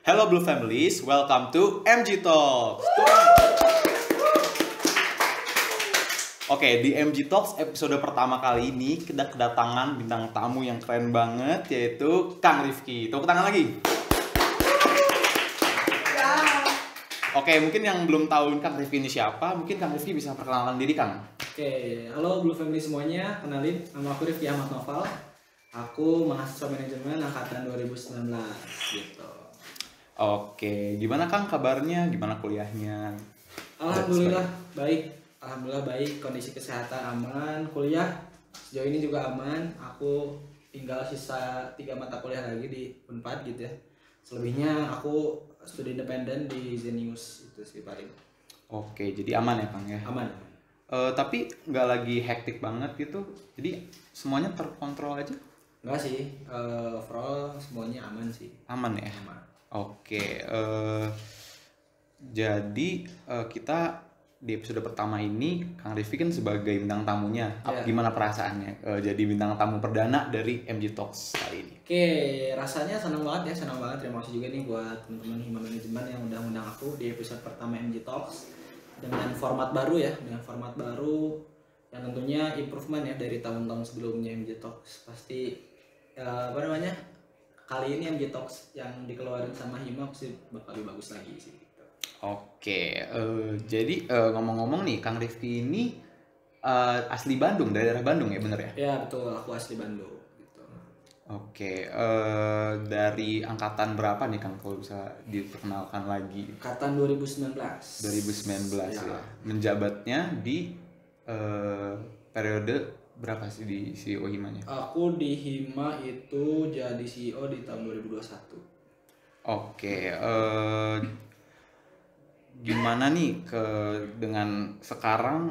Hello Blue Families, welcome to MG Talks. Oke, di MG Talks episode pertama kali ini kita kedatangan bintang tamu yang keren banget, yaitu Kang Rifki. Tepuk tangan lagi. Oke, mungkin yang belum tahu Kang Rifki ini siapa, mungkin Kang Rifki bisa perkenalkan diri, Kang. Oke, halo Blue Family semuanya, kenalin, nama aku Rifki Ahmad Noval. Aku mahasiswa manajemen angkatan 2019 gitu. Oke, gimana Kang kabarnya? Gimana kuliahnya? Alhamdulillah baik, alhamdulillah baik, kondisi kesehatan aman, kuliah sejauh ini juga aman. Aku tinggal sisa 3 mata kuliah lagi di Unpad gitu ya. Selebihnya aku studi independen di Zenius itu sih paling. Oke, jadi aman ya Kang ya? Aman. Tapi nggak lagi hektik banget gitu, jadi semuanya terkontrol aja? Enggak sih, overall semuanya aman sih. Aman ya? Aman. Oke, jadi kita di episode pertama ini Kang Rifki kan sebagai bintang tamunya. Gimana perasaannya jadi bintang tamu perdana dari MG Talks kali ini? Oke, rasanya senang banget ya, senang banget. Terima kasih juga nih buat teman-teman Hima Manajemen yang udah undang aku di episode pertama MG Talks dengan format baru ya, yang tentunya improvement ya dari tahun-tahun sebelumnya MG Talks. Pasti kali ini MG Talks yang dikeluarin sama Hima sih bakal lebih bagus lagi sih. Oke, jadi ngomong-ngomong nih, Kang Rifki ini asli Bandung, dari daerah Bandung ya, bener ya? Ya betul, aku asli Bandung. Gitu. Oke, dari angkatan berapa nih Kang, kalau bisa diperkenalkan lagi? Angkatan 2019. 2019 ya. Menjabatnya di periode berapa sih di CEO Himanya? Aku di Hima itu jadi CEO di tahun 2021. Oke, gimana nih dengan sekarang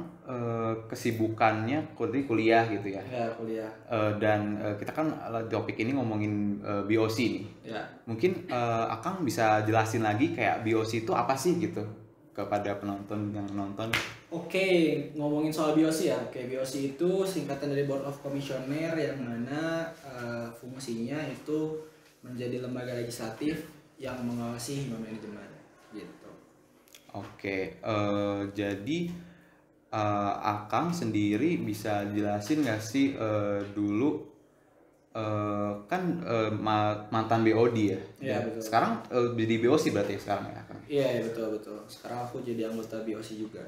kesibukannya kuliah gitu ya? Ya, kuliah. Dan kita kan topik ini ngomongin BOC nih. Ya. Mungkin Akang bisa jelasin lagi kayak BOC itu apa sih gitu kepada penonton yang nonton. Oke, ngomongin soal BOC ya. Oke, BOC itu singkatan dari Board of Commissioner yang mana fungsinya itu menjadi lembaga legislatif yang mengawasi Hima Manajemen gitu. Oke, jadi Akang sendiri bisa jelasin nggak sih dulu kan mantan BOD ya? Iya betul. Sekarang jadi BOC berarti ya sekarang ya Akang? Iya betul. Sekarang aku jadi anggota BOC juga.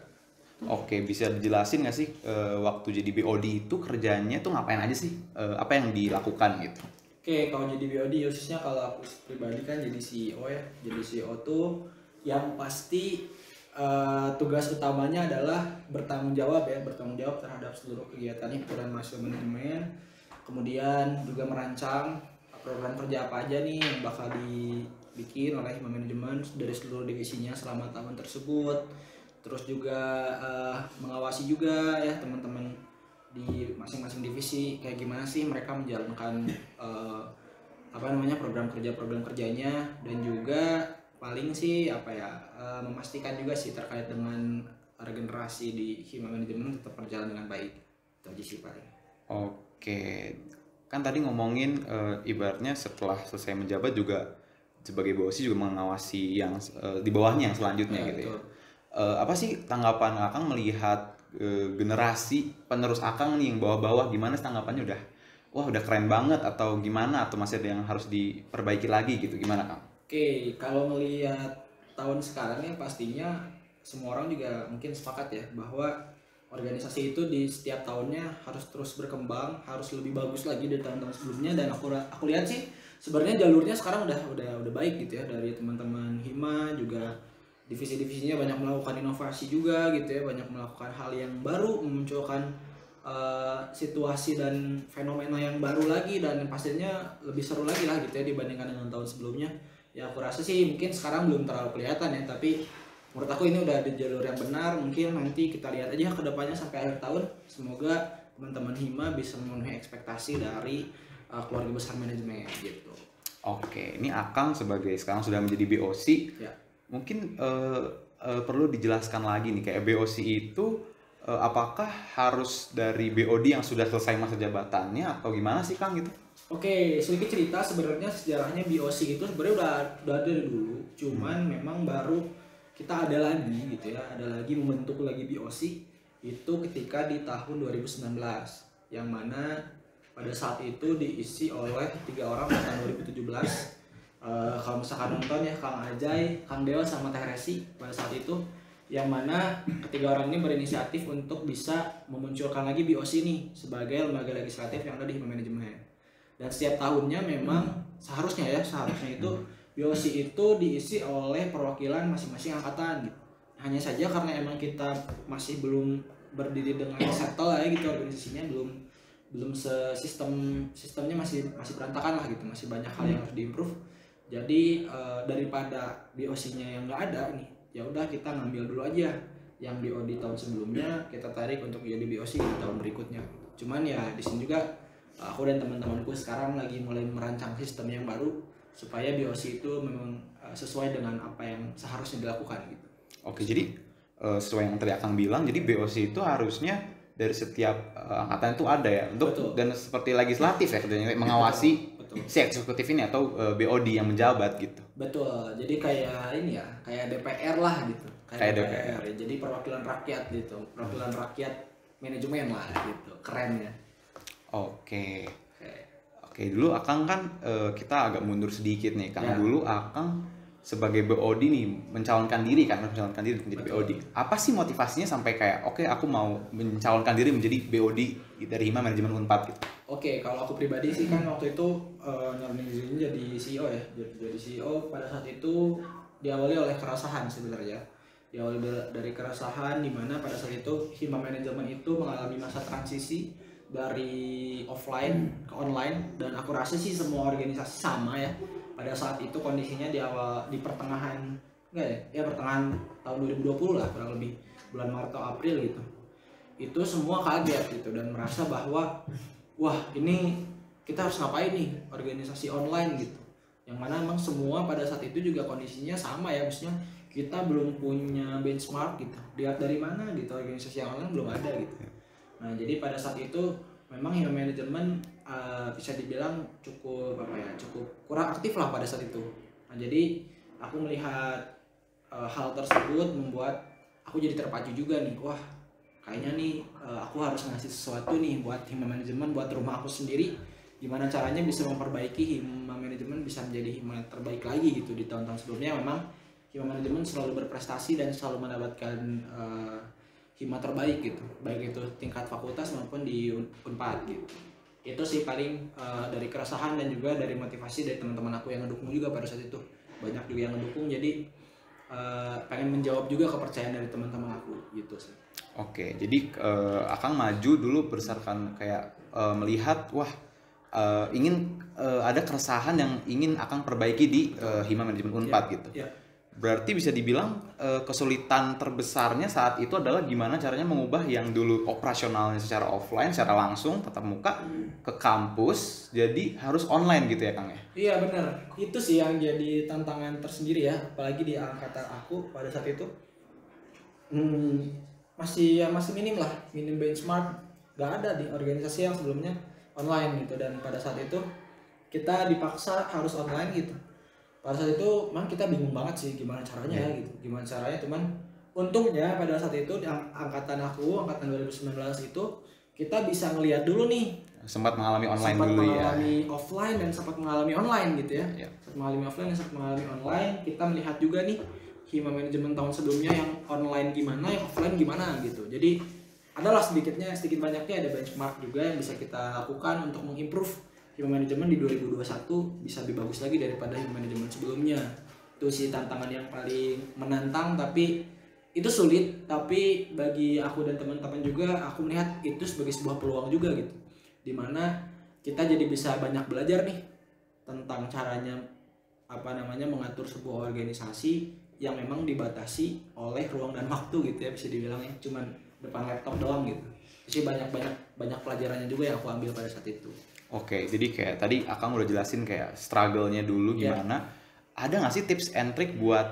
Oke, bisa dijelasin nggak sih waktu jadi BOD itu kerjanya tuh ngapain aja sih? Apa yang dilakukan gitu? Oke, kalau jadi BOD khususnya kalau aku pribadi kan jadi CEO ya. Jadi CEO tuh yang pasti tugas utamanya adalah bertanggung jawab terhadap seluruh kegiatan himpunan mahasiswa manajemen. Kemudian juga merancang program kerja apa aja nih yang bakal dibikin oleh Hima Manajemen dari seluruh divisinya selama tahun tersebut. Terus juga mengawasi juga ya teman-teman di masing-masing divisi kayak gimana sih mereka menjalankan program kerjanya, dan juga paling sih memastikan juga sih terkait dengan regenerasi di Hima Manajemen tetap berjalan dengan baik. Itu aja sih paling. Oke, kan tadi ngomongin ibaratnya setelah selesai menjabat juga sebagai BOC juga mengawasi yang di bawahnya yang selanjutnya gitu ya. Apa sih tanggapan Akang melihat generasi penerus Akang nih yang bawah-bawah, gimana tanggapannya? Udah keren banget atau gimana, atau masih ada yang harus diperbaiki lagi gitu, gimana Kang? Oke, kalau melihat tahun sekarang ya pastinya semua orang juga mungkin sepakat ya bahwa organisasi itu di setiap tahunnya harus terus berkembang, harus lebih bagus lagi dari tahun-tahun sebelumnya. Dan aku lihat sih sebenarnya jalurnya sekarang udah baik gitu ya, dari teman-teman Hima juga divisi-divisinya banyak melakukan inovasi juga gitu ya, banyak melakukan hal yang baru, memunculkan situasi dan fenomena yang baru lagi, dan pastinya lebih seru lagi lah gitu ya dibandingkan dengan tahun sebelumnya. Ya aku rasa sih mungkin sekarang belum terlalu kelihatan ya, tapi menurut aku ini udah di jalur yang benar. Mungkin nanti kita lihat aja ke depannya sampai akhir tahun. Semoga teman-teman Hima bisa memenuhi ekspektasi dari keluarga besar manajemen gitu. Oke, ini Akang sebagai sekarang sudah menjadi BOC. Ya. Mungkin perlu dijelaskan lagi nih, kayak BOC itu apakah harus dari BOD yang sudah selesai masa jabatannya atau gimana sih Kang gitu? Oke, sedikit cerita sebenarnya sejarahnya BOC itu sebenarnya udah ada dari dulu, cuman memang baru kita ada lagi gitu ya, ada lagi membentuk lagi BOC itu ketika di tahun 2019, yang mana pada saat itu diisi oleh 3 orang pada tahun 2017. Kalau misalkan nonton ya, Kang Ajay, Kang Deo sama Teh Resi pada saat itu, yang mana ketiga orang ini berinisiatif untuk bisa memunculkan lagi BOC nih sebagai lembaga legislatif yang ada di Hima Manajemen. Dan setiap tahunnya memang seharusnya itu BOC itu diisi oleh perwakilan masing-masing angkatan gitu. Hanya saja karena emang kita masih belum berdiri dengan settle ya gitu, organisasinya belum sistemnya masih berantakan lah gitu, masih banyak hal yang harus diimprove. Jadi daripada BOC-nya yang nggak ada nih, ya udah kita ngambil dulu aja yang di tahun sebelumnya, kita tarik untuk jadi BOC di tahun berikutnya. Cuman ya di sini juga aku dan teman-temanku sekarang lagi mulai merancang sistem yang baru supaya BOC itu memang sesuai dengan apa yang seharusnya dilakukan gitu. Oke, jadi sesuai yang tadi Akang bilang, jadi BOC itu harusnya dari setiap angkatan itu ada ya untuk. Betul. Dan seperti legislatif ya kerjanya mengawasi. Betul. Si eksekutif ini atau BOD yang menjabat gitu. Betul. Jadi kayak ini ya, kayak DPR lah gitu. Kayak DPR. Ya. Jadi perwakilan rakyat gitu. Perwakilan rakyat manajemen lah gitu. Keren ya. Oke. Dulu Akang kan kita agak mundur sedikit nih. Kang dulu Akang sebagai BOD nih mencalonkan diri menjadi BOD. Apa sih motivasinya sampai kayak oke, aku mau mencalonkan diri menjadi BOD dari Hima Manajemen Unpad gitu? Oke, kalau aku pribadi sih kan waktu itu nyalonin diri jadi CEO ya. Jadi CEO pada saat itu diawali oleh keresahan sebenarnya. Diawali dari keresahan di mana pada saat itu Hima Manajemen itu mengalami masa transisi dari offline ke online, dan aku rasa sih semua organisasi sama ya. Pada saat itu kondisinya di pertengahan pertengahan tahun 2020 lah, kurang lebih bulan Maret atau April gitu. Itu semua kaget gitu dan merasa bahwa wah, ini kita harus ngapain nih organisasi online gitu. Yang mana emang semua pada saat itu juga kondisinya sama ya, maksudnya kita belum punya benchmark gitu. Lihat dari mana gitu, organisasi yang online belum ada gitu. Nah, jadi pada saat itu memang Hima Manajemen bisa dibilang cukup kurang aktif lah pada saat itu. Nah, jadi aku melihat hal tersebut membuat aku jadi terpacu juga nih. Wah, kayaknya nih aku harus ngasih sesuatu nih buat Hima Manajemen, buat rumah aku sendiri. Gimana caranya bisa memperbaiki Hima Manajemen bisa menjadi Hima terbaik lagi gitu. Di tahun-tahun sebelumnya memang Hima Manajemen selalu berprestasi dan selalu mendapatkan Hima terbaik gitu, baik itu tingkat fakultas maupun di Unpad gitu. Itu sih paling dari keresahan dan juga dari motivasi dari teman-teman aku yang ngedukung juga pada saat itu. Banyak juga yang ngedukung, jadi pengen menjawab juga kepercayaan dari teman-teman aku gitu sih. Oke, jadi Akang maju dulu berdasarkan kayak melihat ingin ada keresahan yang ingin Akang perbaiki di Hima Manajemen Unpad gitu. Yeah. Berarti bisa dibilang kesulitan terbesarnya saat itu adalah gimana caranya mengubah yang dulu operasionalnya secara offline, secara langsung tatap muka ke kampus jadi harus online gitu ya Kang ya? Iya benar, itu sih yang jadi tantangan tersendiri ya, apalagi di angkatan aku pada saat itu masih minim benchmark, nggak ada di organisasi yang sebelumnya online gitu, dan pada saat itu kita dipaksa harus online gitu. Pada saat itu memang kita bingung banget sih gimana caranya ya gitu, cuman untungnya pada saat itu angkatan 2019 itu kita bisa ngelihat dulu nih, sempat mengalami online offline dan sempat mengalami online gitu ya. Sempat mengalami offline dan sempat mengalami online, kita melihat juga nih Hima Manajemen tahun sebelumnya yang online gimana, yang offline gimana gitu. Jadi adalah sedikit banyaknya ada benchmark juga yang bisa kita lakukan untuk mengimprove Hima Manajemen di 2021 bisa lebih bagus lagi daripada Hima Manajemen sebelumnya. Itu sih tantangan yang paling menantang, tapi itu sulit, tapi bagi aku dan teman-teman juga aku melihat itu sebagai sebuah peluang juga gitu, dimana kita jadi bisa banyak belajar nih tentang caranya mengatur sebuah organisasi yang memang dibatasi oleh ruang dan waktu gitu ya, bisa dibilang ya, cuman depan laptop doang gitu. Jadi banyak pelajarannya juga yang aku ambil pada saat itu. Oke, jadi kayak tadi Akang udah jelasin kayak struggle-nya dulu gimana. Ada nggak sih tips and trick buat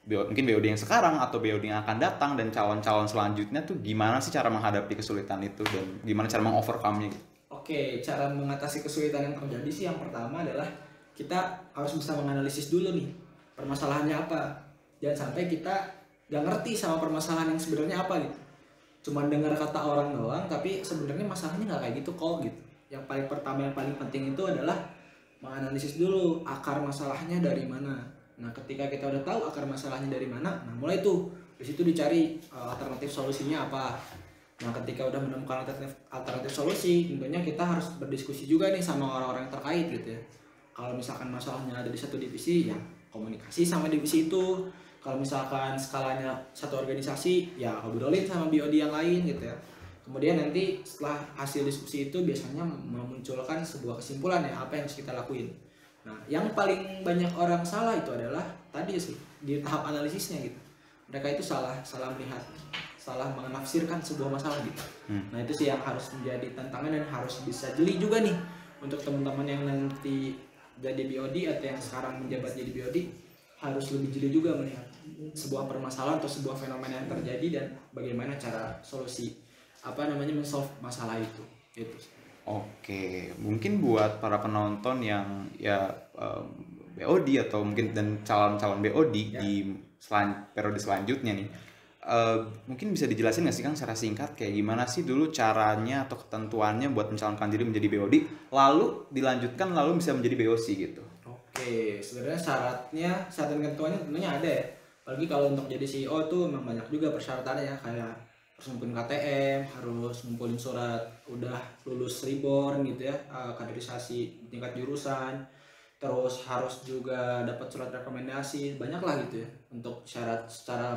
mungkin BOD yang sekarang atau BOD yang akan datang dan calon-calon selanjutnya tuh gimana sih cara menghadapi kesulitan itu dan gimana cara mengovercome-nya gitu? Oke, cara mengatasi kesulitan yang terjadi sih yang pertama adalah kita harus bisa menganalisis dulu nih permasalahannya apa. Jangan sampai kita gak ngerti sama permasalahan yang sebenarnya apa gitu. Cuman dengar kata orang doang, tapi sebenarnya masalahnya nggak kayak gitu kok gitu. Yang paling pertama yang paling penting itu adalah menganalisis dulu akar masalahnya dari mana. Nah, ketika kita udah tahu akar masalahnya dari mana, nah mulai tuh di situ dicari alternatif solusinya apa. Nah, ketika udah menemukan alternatif solusi, tentunya kita harus berdiskusi juga nih sama orang-orang yang terkait gitu ya. Kalau misalkan masalahnya ada di satu divisi, ya komunikasi sama divisi itu. Kalau misalkan skalanya satu organisasi, ya ngobrolin sama BOD yang lain gitu ya. Kemudian nanti setelah hasil diskusi itu biasanya memunculkan sebuah kesimpulan ya apa yang harus kita lakuin. Nah, yang paling banyak orang salah itu adalah tadi sih di tahap analisisnya gitu. Mereka itu salah melihat, salah menafsirkan sebuah masalah gitu. Nah, itu sih yang harus menjadi tantangan dan harus bisa jeli juga nih untuk teman-teman yang nanti jadi BOD atau yang sekarang menjabat jadi BOD, harus lebih jeli juga melihat sebuah permasalahan atau sebuah fenomena yang terjadi dan bagaimana cara solusi men-solve masalah itu gitu. Oke, mungkin buat para penonton yang ya BOD atau mungkin dan calon-calon BOD ya, di periode selanjutnya nih, mungkin bisa dijelasin nggak sih Kang secara singkat kayak gimana sih dulu caranya atau ketentuannya buat mencalonkan diri menjadi BOD, lalu dilanjutkan lalu bisa menjadi BOC gitu? Oke, sebenarnya syarat dan ketentuannya tentunya ada ya. Apalagi kalau untuk jadi CEO tuh memang banyak juga persyaratannya ya, kayak harus ngumpulin KTM, harus ngumpulin surat udah lulus reborn gitu ya, kaderisasi tingkat jurusan, terus harus juga dapat surat rekomendasi, banyak lah gitu ya untuk syarat secara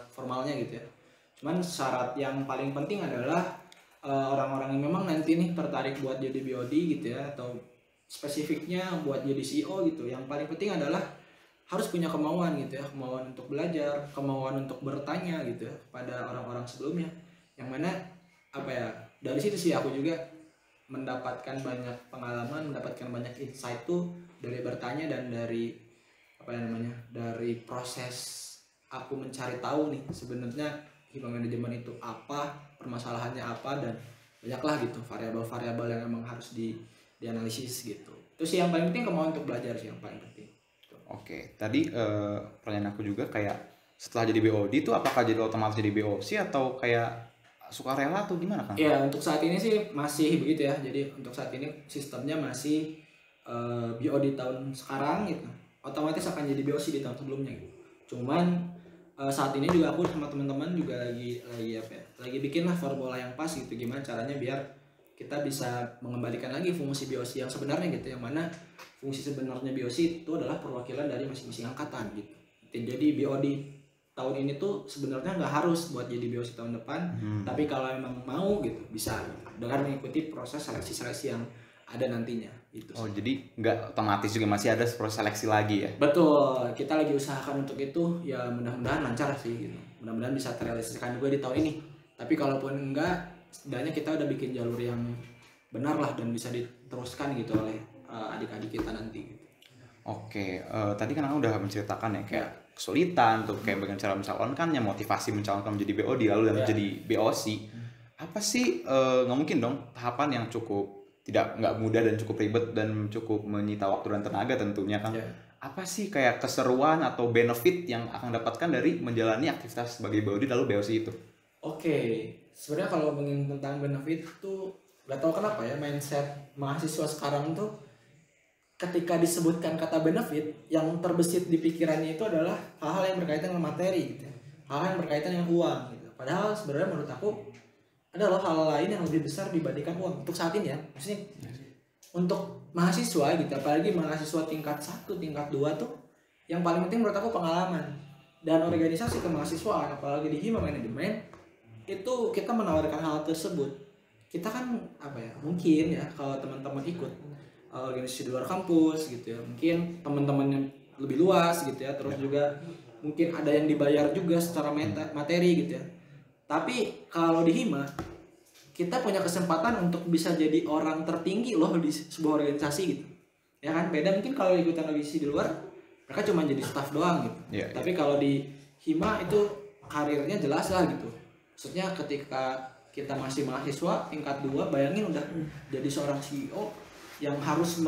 formalnya gitu ya. Cuman syarat yang paling penting adalah orang-orang yang memang nanti nih tertarik buat jadi BOD gitu ya, atau spesifiknya buat jadi CEO gitu, yang paling penting adalah harus punya kemauan gitu ya, kemauan untuk belajar, kemauan untuk bertanya gitu ya kepada orang-orang sebelumnya. Yang mana dari situ sih aku juga mendapatkan banyak pengalaman, mendapatkan banyak insight tuh dari bertanya dan dari dari proses aku mencari tahu nih sebenarnya hima manajemen itu apa, permasalahannya apa, dan banyaklah gitu variabel-variabel yang emang harus dianalisis gitu. Terus yang paling penting kemauan untuk belajar sih yang paling penting. Oke, tadi pertanyaan aku juga kayak setelah jadi BOD itu apakah jadi otomatis jadi BOC atau kayak sukarela atau gimana Kang? Iya, untuk saat ini sih masih begitu ya. Jadi untuk saat ini sistemnya masih BOD tahun sekarang gitu, otomatis akan jadi BOC di tahun sebelumnya gitu. Cuman saat ini juga aku sama teman-teman juga lagi bikin lah formula yang pas gitu, gimana caranya biar kita bisa mengembalikan lagi fungsi BOC yang sebenarnya gitu, yang mana fungsi sebenarnya BOC itu adalah perwakilan dari masing-masing angkatan gitu. Jadi BOD tahun ini tuh sebenarnya nggak harus buat jadi BOC tahun depan, tapi kalau emang mau gitu bisa dengan mengikuti proses seleksi yang ada nantinya gitu. Oh, jadi nggak otomatis juga masih ada proses seleksi lagi ya? Betul, kita lagi usahakan untuk itu ya, mudah-mudahan lancar sih gitu. Mudah-mudahan bisa terrealisasikan juga di tahun ini. Tapi kalaupun enggak, setidaknya kita udah bikin jalur yang benar lah dan bisa diteruskan gitu oleh adik-adik kita nanti gitu. Oke, tadi kan aku udah menceritakan ya kayak kesulitan tuh kayak bagaimana cara mencalonkannya, motivasi mencalonkan menjadi BOD lalu dan menjadi BOC. Apa sih nggak mungkin dong tahapan yang nggak mudah dan cukup ribet dan cukup menyita waktu dan tenaga tentunya kan. Apa sih kayak keseruan atau benefit yang akan dapatkan dari menjalani aktivitas sebagai BOD lalu BOC itu? Oke, sebenarnya kalau ngomongin tentang benefit tuh nggak tahu kenapa ya, mindset mahasiswa sekarang tuh ketika disebutkan kata benefit, yang terbesit di pikirannya itu adalah hal-hal yang berkaitan dengan materi gitu, hal-hal yang berkaitan dengan uang gitu. Padahal sebenarnya menurut aku ada loh hal lain yang lebih besar dibandingkan uang untuk saat ini ya. Maksudnya untuk mahasiswa gitu, apalagi mahasiswa tingkat 1, tingkat 2 tuh yang paling penting menurut aku pengalaman. Dan organisasi kemahasiswaan apalagi di hima manajemen itu kita menawarkan hal tersebut. Kita kan mungkin ya kalau teman-teman ikut organisasi di luar kampus gitu ya, mungkin teman-teman yang lebih luas gitu ya, terus juga mungkin ada yang dibayar juga secara materi gitu ya. Tapi kalau di hima kita punya kesempatan untuk bisa jadi orang tertinggi loh di sebuah organisasi gitu ya kan. Beda mungkin kalau ikutan organisasi di luar mereka cuma jadi staff doang gitu. Tapi kalau di hima itu karirnya jelas lah gitu. Maksudnya ketika kita masih mahasiswa tingkat 2, bayangin udah jadi seorang CEO yang harus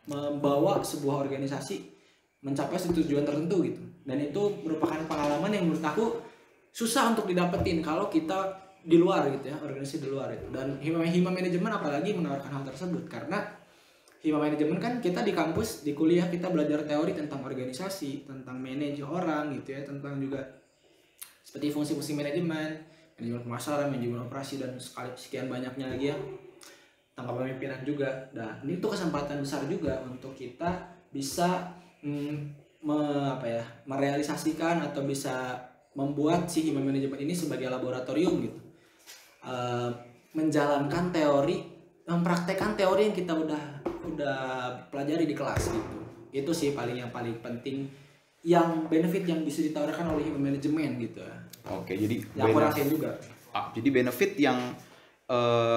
membawa sebuah organisasi mencapai tujuan tertentu gitu. Dan itu merupakan pengalaman yang menurut aku susah untuk didapetin kalau kita di luar gitu ya, organisasi di luar itu. Dan hima manajemen apalagi menawarkan hal tersebut, karena hima manajemen kan kita di kampus, di kuliah kita belajar teori tentang organisasi, tentang manage orang gitu ya, tentang juga seperti fungsi-fungsi manajemen pemasaran, manajemen operasi, dan sekian banyaknya lagi ya, tentang kepemimpinan juga. Nah, ini tuh kesempatan besar juga untuk kita bisa merealisasikan atau bisa membuat si hima manajemen ini sebagai laboratorium gitu, menjalankan teori, mempraktekkan teori yang kita udah pelajari di kelas gitu. Itu sih yang paling penting, yang benefit yang bisa ditawarkan oleh hima manajemen gitu. Oke, jadi yang aku rasain juga. Jadi benefit yang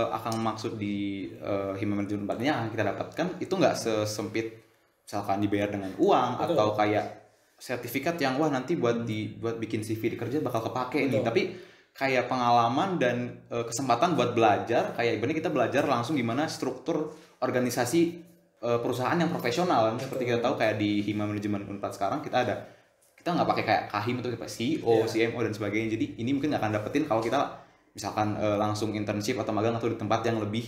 akan maksud di hima manajemen 4 ini yang kita dapatkan itu nggak sesempit misalkan dibayar dengan uang. Betul. Atau kayak sertifikat yang wah nanti buat bikin CV di kerja bakal kepake. Betul. Nih, tapi kayak pengalaman dan kesempatan buat belajar, kayak ibaratnya kita belajar langsung gimana struktur organisasi perusahaan yang profesional. Seperti kita tahu kayak di hima manajemen 4 sekarang kita nggak pakai kayak kahim atau kayak CEO, CMO dan sebagainya. Jadi ini mungkin nggak akan dapetin kalau kita misalkan langsung internship atau magang atau di tempat yang lebih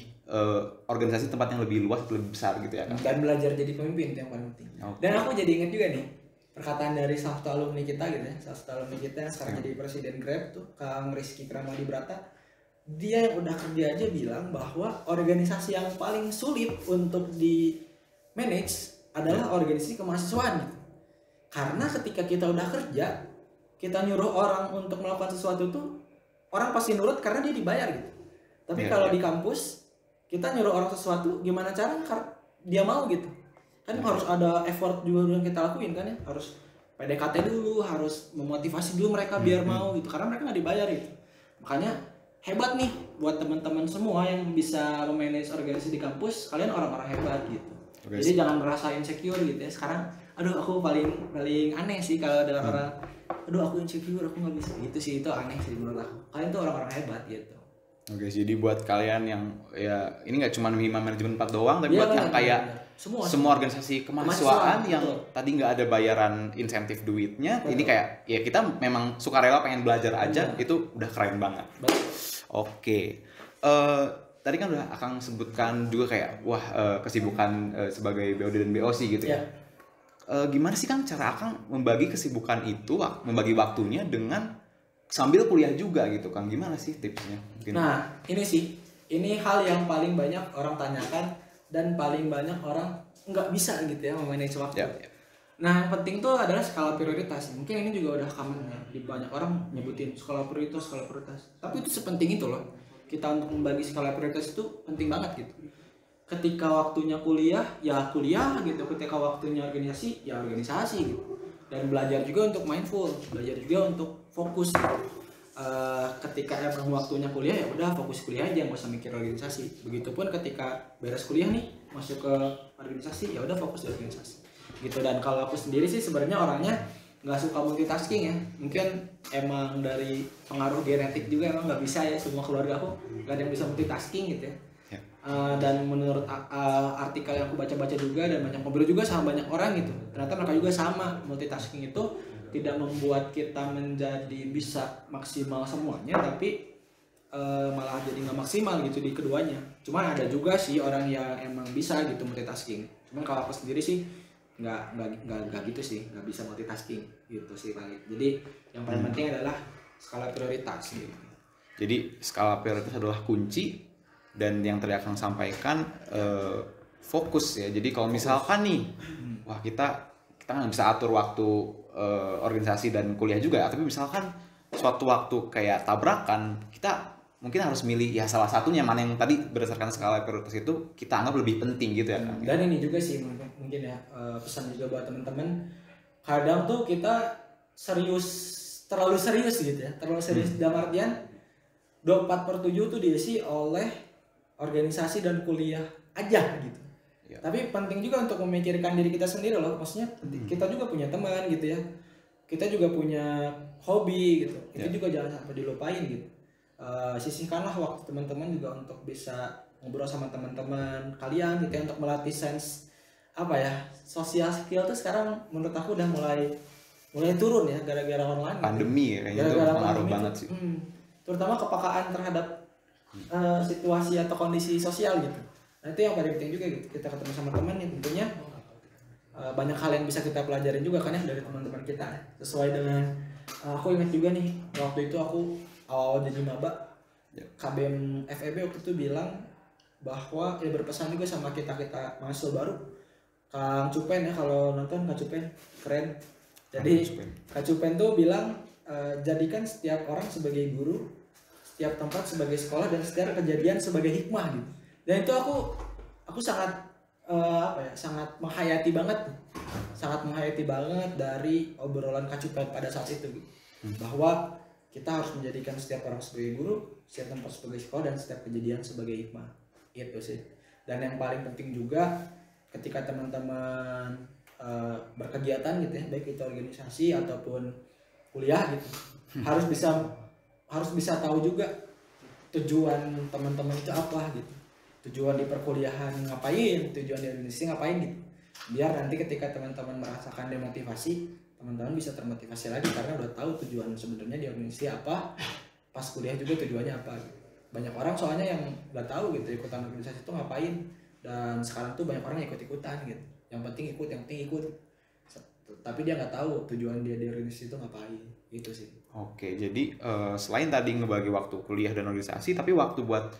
organisasi tempat yang lebih luas, lebih besar gitu ya kan. Dan belajar jadi pemimpin itu yang paling penting. Okay. Dan aku jadi ingat juga nih perkataan dari salah satu alumni kita gitu ya, salah satu alumni kita yang sekarang jadi presiden Grab tuh, Kang Rizky Kramadi Brata. Dia yang udah kerja aja bilang bahwa organisasi yang paling sulit untuk di manage adalah organisasi kemahasiswaan gitu. Karena ketika kita udah kerja, kita nyuruh orang untuk melakukan sesuatu tuh orang pasti nurut karena dia dibayar gitu. Tapi kalau di kampus kita nyuruh orang sesuatu, gimana cara dia mau gitu. Kan harus ada effort juga yang kita lakuin kan ya. Harus PDKT dulu, harus memotivasi dulu mereka biar mau gitu. Karena mereka nggak dibayar gitu. Makanya hebat nih buat teman-teman semua yang bisa memanage organisasi di kampus, kalian orang-orang hebat gitu. Okay. Jadi jangan merasa insecure gitu ya. Sekarang aduh aku paling aneh sih kalau ada orang, aduh aku insecure, aku nggak bisa gitu sih, itu aneh sih menurut aku. Kalian tuh orang-orang hebat gitu. Oke, jadi buat kalian yang ya ini nggak cuma hima manajemen 4 doang, tapi buat yang kayak semua organisasi kemahasiswaan yang tadi nggak ada bayaran insentif duitnya, ini kayak ya kita memang sukarela pengen belajar aja, itu udah keren banget. Oke, tadi kan udah Akang sebutkan juga kayak kesibukan sebagai BOD dan BOC gitu ya. Gimana sih Kang cara Akang membagi kesibukan itu, membagi waktunya dengan sambil kuliah juga gitu Kang, gimana sih tipsnya? Mungkin. Nah ini hal yang paling banyak orang tanyakan dan paling banyak orang nggak bisa gitu ya memanage waktu. Nah yang penting tuh adalah skala prioritas. Mungkin ini juga udah common ya, di banyak orang nyebutin skala prioritas. Tapi itu sepenting itu loh, kita untuk membagi skala prioritas itu penting banget gitu. Ketika waktunya kuliah ya kuliah gitu, ketika waktunya organisasi ya organisasi gitu. Dan belajar juga untuk mindful, belajar juga untuk fokus. Ketika emang waktunya kuliah ya udah fokus kuliah aja, nggak usah mikir organisasi. Begitupun ketika beres kuliah nih masuk ke organisasi ya udah fokus di organisasi. Gitu. Dan kalau aku sendiri sih sebenarnya orangnya nggak suka multitasking ya. Mungkin emang dari pengaruh genetik juga emang nggak bisa ya, semua keluarga aku nggak ada yang bisa multitasking gitu ya. Dan menurut artikel yang aku baca-baca juga dan banyak ngobrol juga sama banyak orang gitu, ternyata mereka juga sama, multitasking itu tidak membuat kita menjadi bisa maksimal semuanya, tapi malah jadi nggak maksimal gitu di keduanya. Cuman ada juga sih orang yang emang bisa gitu multitasking. Cuman kalau aku sendiri sih nggak gitu sih, nggak bisa multitasking gitu sih paling. Jadi yang paling penting adalah skala prioritas gitu. Jadi skala prioritas adalah kunci. Dan yang tadi Akang sampaikan fokus ya. Jadi kalau misalkan nih, wah kita nggak bisa atur waktu organisasi dan kuliah juga. Tapi misalkan suatu waktu kayak tabrakan, kita mungkin harus milih ya salah satunya mana yang tadi berdasarkan skala prioritas itu kita anggap lebih penting gitu ya. Dan ini juga sih mungkin ya pesan juga buat teman-teman. Kadang tuh kita terlalu serius gitu ya. Terlalu serius dalam artian 24/7 tuh diisi oleh organisasi dan kuliah aja gitu. Tapi penting juga untuk memikirkan diri kita sendiri loh. Maksudnya kita juga punya teman gitu ya. Kita juga punya hobi gitu. Itu juga jangan sampai dilupain gitu. sisihkanlah waktu teman-teman juga untuk bisa ngobrol sama teman-teman kalian gitu ya, untuk melatih sense social skill tuh sekarang menurut aku udah mulai turun ya gara-gara online pandemi gitu. Ya kayaknya itu pengaruh banget sih, terutama kepekaan terhadap situasi atau kondisi sosial gitu. Nah itu yang paling penting juga gitu, kita ketemu sama teman ya tentunya banyak hal yang bisa kita pelajarin juga kan ya dari teman-teman kita sesuai dengan aku ingat juga nih waktu itu aku awal jadi maba KBM FEB waktu itu bilang bahwa ya berpesan juga sama kita mahasiswa baru, Kang Cupen ya kalau nonton Kang Cupen keren. Jadi Kang Cupen tuh bilang jadikan setiap orang sebagai guru, setiap tempat sebagai sekolah, dan setiap kejadian sebagai hikmah gitu. Dan itu aku sangat sangat menghayati banget dari obrolan Kang Cupen pada saat itu gitu. Bahwa kita harus menjadikan setiap orang sebagai guru, setiap tempat sebagai sekolah, dan setiap kejadian sebagai hikmah. Itu sih. Dan yang paling penting juga ketika teman-teman berkegiatan gitu ya, baik itu organisasi ataupun kuliah gitu, harus bisa tahu juga tujuan teman-teman itu apa gitu. Tujuan di perkuliahan ngapain, tujuan di organisasi ngapain gitu. Biar nanti ketika teman-teman merasakan demotivasi, teman-teman bisa termotivasi lagi karena udah tahu tujuan sebenarnya di organisasi apa, pas kuliah juga tujuannya apa gitu. Banyak orang soalnya yang nggak tahu gitu ikutan organisasi itu ngapain, dan sekarang tuh banyak orang yang ikut-ikutan gitu. Yang penting ikut, tapi dia nggak tahu tujuan dia di organisasi itu ngapain. Itu sih. Oke, jadi selain tadi ngebagi waktu kuliah dan organisasi, tapi waktu buat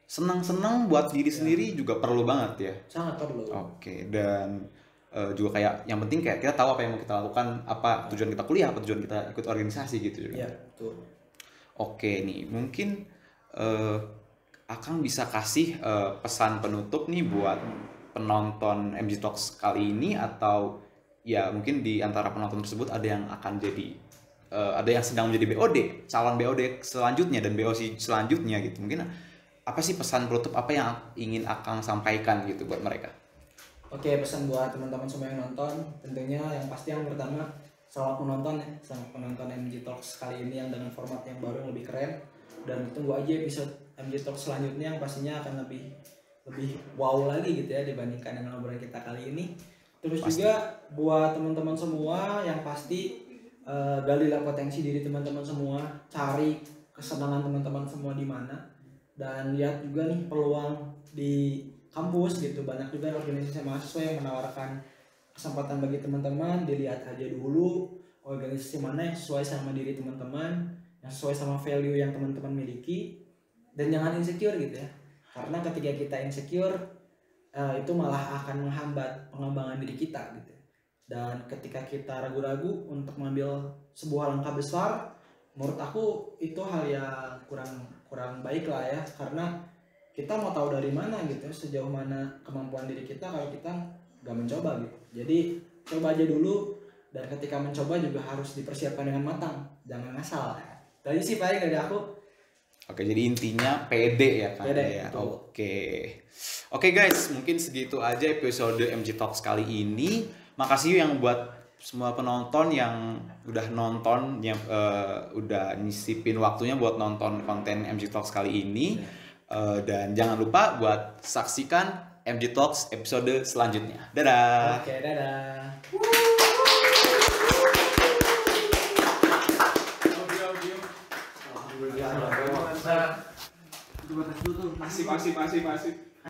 senang-senang buat diri sendiri juga perlu banget ya. Sangat perlu. Oke, dan juga kayak yang penting kayak kita tahu apa yang mau kita lakukan, apa tujuan kita kuliah, apa tujuan kita ikut organisasi gitu juga. Iya, betul. Oke nih, mungkin Akang bisa kasih pesan penutup nih buat penonton MG Talks kali ini, atau ya mungkin di antara penonton tersebut ada yang akan jadi ada yang sedang menjadi BOD, calon BOD selanjutnya dan BOC selanjutnya gitu. Mungkin apa sih pesan penutup apa yang ingin Akang sampaikan gitu buat mereka? Oke, pesan buat teman-teman semua yang nonton, tentunya yang pasti yang pertama selamat menonton ya, selamat menonton MG Talks kali ini yang dengan format yang baru yang lebih keren, dan tunggu aja episode MG Talks selanjutnya yang pastinya akan lebih wow lagi gitu ya dibandingkan dengan obrolan kita kali ini. Terus pasti. Juga buat teman-teman semua yang pasti galilah potensi diri teman-teman semua, cari kesenangan teman-teman semua di mana, dan lihat juga nih peluang di kampus gitu. Banyak juga organisasi mahasiswa yang menawarkan kesempatan bagi teman-teman, dilihat aja dulu organisasi mana yang sesuai sama diri teman-teman, yang sesuai sama value yang teman-teman miliki, dan jangan insecure gitu ya, karena ketika kita insecure itu malah akan menghambat pengembangan diri kita gitu. Dan ketika kita ragu-ragu untuk mengambil sebuah langkah besar, menurut aku itu hal yang kurang baik lah ya, karena kita mau tahu dari mana gitu sejauh mana kemampuan diri kita kalau kita nggak mencoba gitu. Jadi coba aja dulu, dan ketika mencoba juga harus dipersiapkan dengan matang, jangan ngasal. Tadi sih paling dari aku. Oke, jadi intinya pede ya kan ya. Oke guys, mungkin segitu aja episode MG Talks kali ini. Makasih yang buat semua penonton yang udah nonton, yang udah nyisipin waktunya buat nonton konten MG Talks kali ini. Dan jangan lupa buat saksikan MG Talks episode selanjutnya. Dadah. Oke, dadah. Masih.